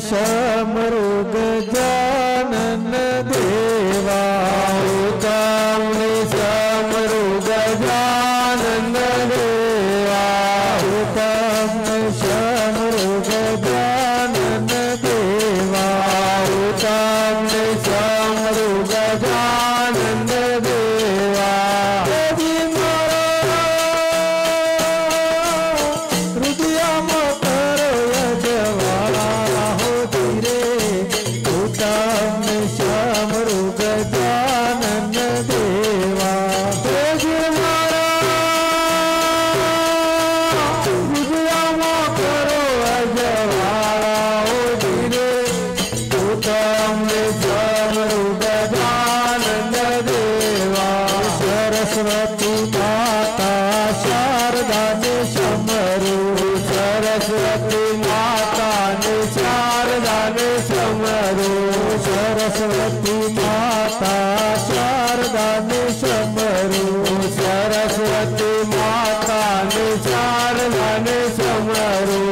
समृग जानन देवा उत्तम समृग जानन देवा उत्तम समृग जानन देवा उत्तम समृग जानन देवा सरस्वती माता शारदा ने समरू सरस्वती माता ने शारदा ने समरू सरस्वती माता शारदा ने समरू सरस्वती माता ने शारदा ने समरू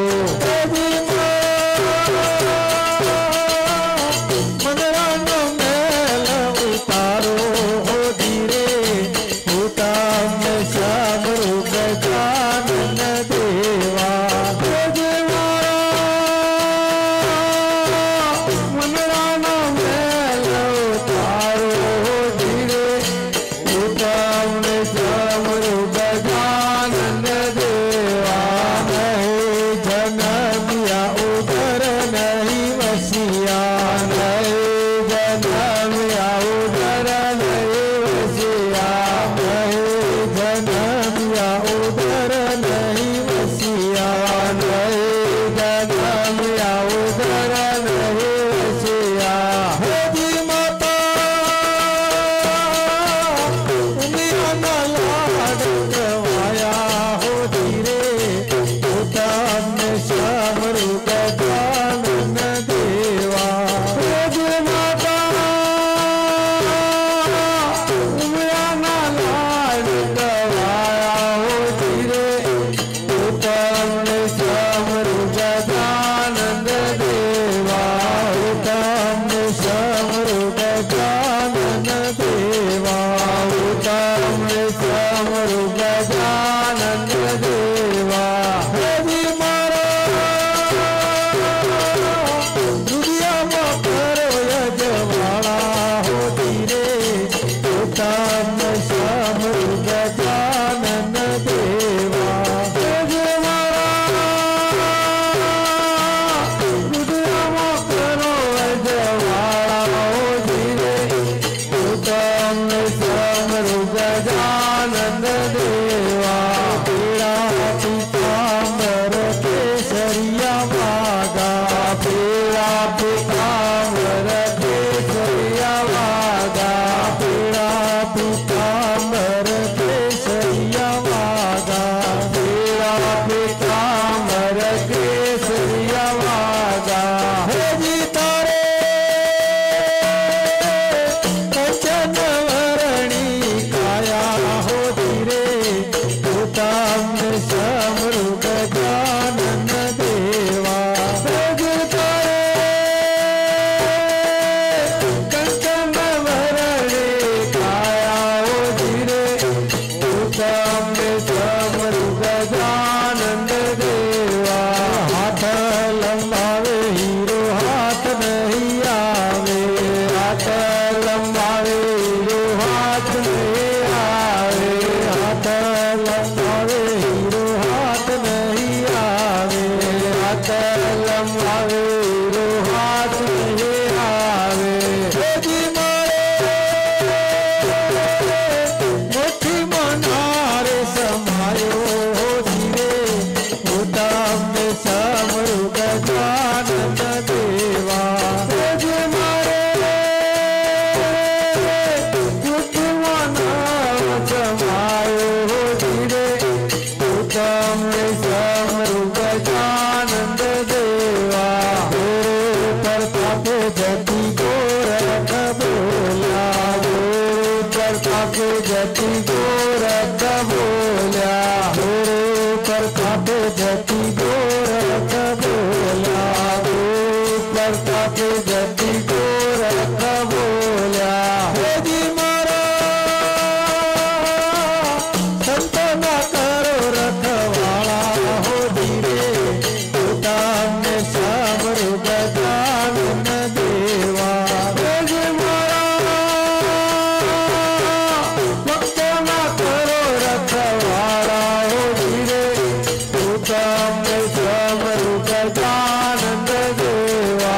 उत्तम समरू गजानन देवा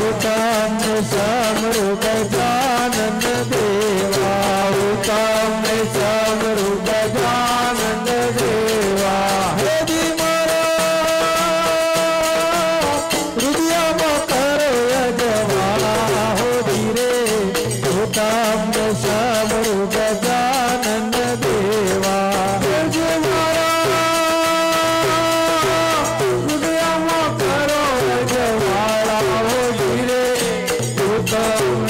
उत्तम समरू गजानन देवा उत्तम समरू गजानन देवा यदि मारा हृदय करो यजमाला हो धीरे उत्तम समरू गजानन देवा यदि मारा हृदय करो यजमाला हो धीरे उत्तम